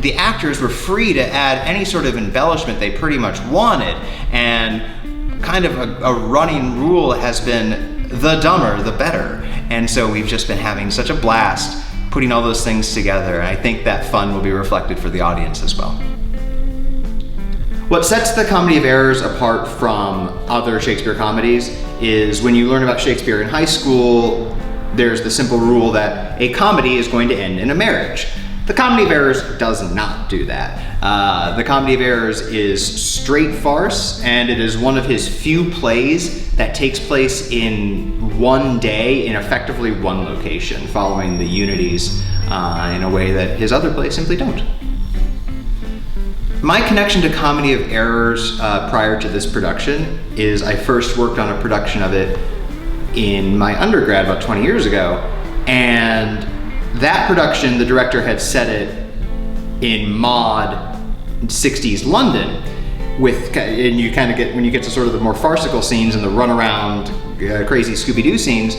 The actors were free to add any sort of embellishment they pretty much wanted, and kind of a running rule has been the dumber, the better. And so we've just been having such a blast putting all those things together, and I think that fun will be reflected for the audience as well. What sets the Comedy of Errors apart from other Shakespeare comedies is when you learn about Shakespeare in high school, there's the simple rule that a comedy is going to end in a marriage. The Comedy of Errors does not do that. The Comedy of Errors is straight farce, and it is one of his few plays that takes place in one day in effectively one location, following the unities in a way that his other plays simply don't. My connection to Comedy of Errors prior to this production is I first worked on a production of it in my undergrad about 20 years ago, and that production, the director had set it in mod 60s London, and you kind of get, when you get to sort of the more farcical scenes and the runaround crazy Scooby-Doo scenes,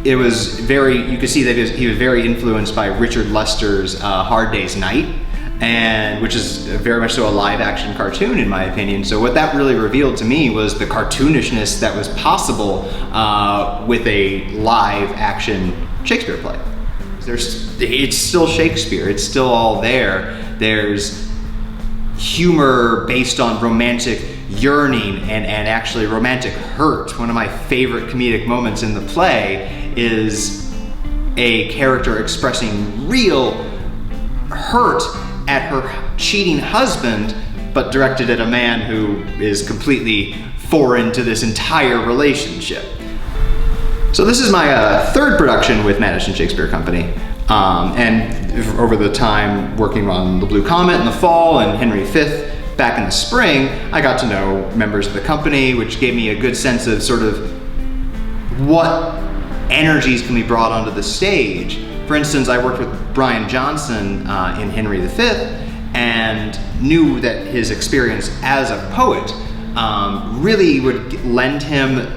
it was very, you could see that he was very influenced by Richard Lester's Hard Day's Night, and which is very much so a live action cartoon in my opinion. So what that really revealed to me was the cartoonishness that was possible with a live action Shakespeare play. It's still Shakespeare, it's still all there. There's humor based on romantic yearning and actually romantic hurt. One of my favorite comedic moments in the play is a character expressing real hurt at her cheating husband, but directed at a man who is completely foreign to this entire relationship. So this is my third production with Madison Shakespeare Company. And over the time working on The Blue Comet in the fall and Henry V back in the spring, I got to know members of the company, which gave me a good sense of sort of what energies can be brought onto the stage. For instance, I worked with Brian Johnson in Henry V and knew that his experience as a poet really would lend him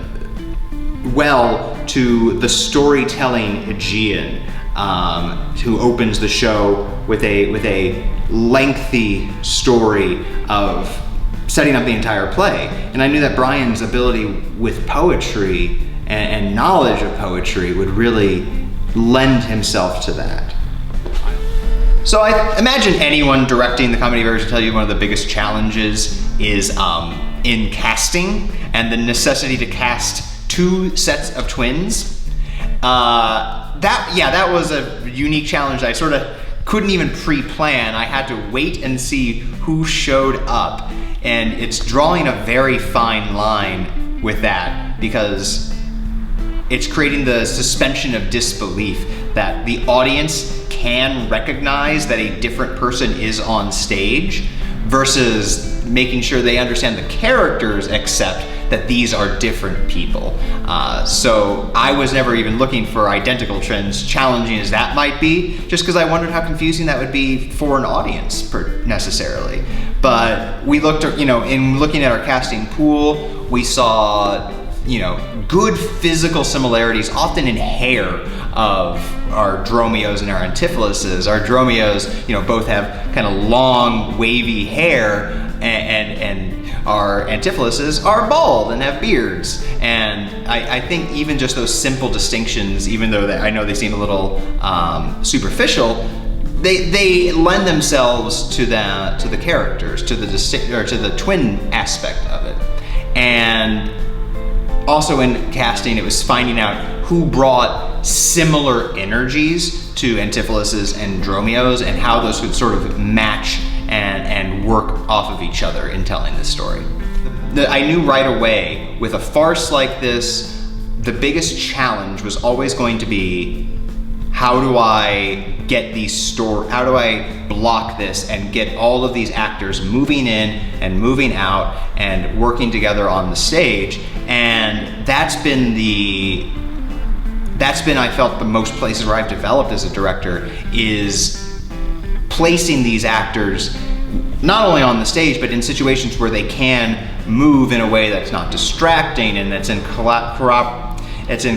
well to the storytelling Aegean, who opens the show with a lengthy story of setting up the entire play. And I knew that Brian's ability with poetry and knowledge of poetry would really lend himself to that. So I imagine anyone directing the Comedy of Errors will tell you one of the biggest challenges is in casting and the necessity to cast two sets of twins. That was a unique challenge. I sort of couldn't even pre-plan. I had to wait and see who showed up, and it's drawing a very fine line with that because it's creating the suspension of disbelief that the audience can recognize that a different person is on stage versus making sure they understand the characters accept that these are different people. So I was never even looking for identical twins, challenging as that might be, just because I wondered how confusing that would be for an audience necessarily. But we looked at, in looking at our casting pool, we saw, good physical similarities, often in hair, of our dromios and our antipholuses. Our dromios, both have kind of long, wavy hair, and our antipholuses are bald and have beards. And I think even just those simple distinctions, even though I know they seem a little superficial, they lend themselves to the characters, to the twin aspect of it. And also in casting, it was finding out who brought similar energies to antipholuses and dromios and how those would sort of match and work off of each other in telling this story. I knew right away with a farce like this, the biggest challenge was always going to be, how do I block this and get all of these actors moving in and moving out and working together on the stage? And that's been, I felt, the most places where I've developed as a director, is placing these actors not only on the stage, but in situations where they can move in a way that's not distracting and that's in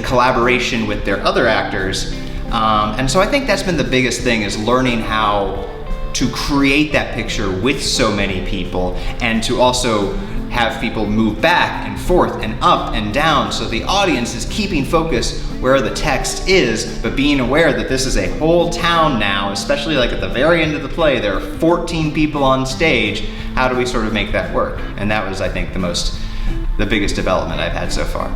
collaboration with their other actors. And so I think that's been the biggest thing, is learning how to create that picture with so many people, and to also have people move back and forth and up and down, so the audience is keeping focus where the text is, but being aware that this is a whole town now, especially like at the very end of the play, there are 14 people on stage. How do we sort of make that work? And that was, I think, the biggest development I've had so far.